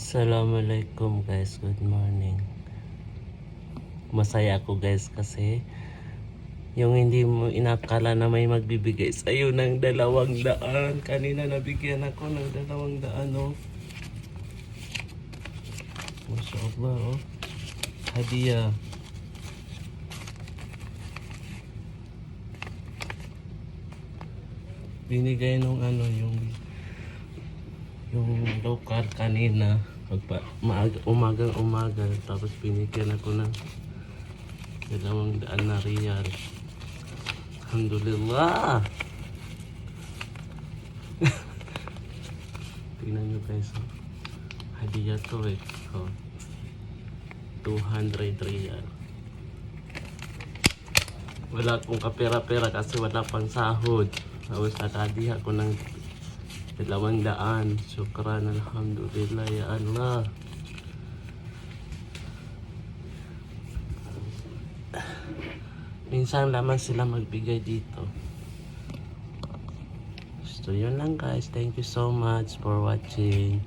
Assalamualaikum guys, good morning. Masaya ako guys kasi yung hindi mo inakala na may magbibigay sa'yo ng 200. Kanina nabigyan ako ng 200 oh. Masya Allah oh. Hadiah. Binigay nung yung local kanina umaga tapos binigyan ako ng 200 na riyal. Alhamdulillah. Tingnan nyo guys oh. Hadiah to oh. 200 riyal. Wala akong kapera-pera kasi wala pang sahod. Tapos nakadiha ko ng 200. Syukran, alhamdulillah ya Allah. Minsan lamang sila magbigay dito. So yun lang guys. Thank you so much for watching.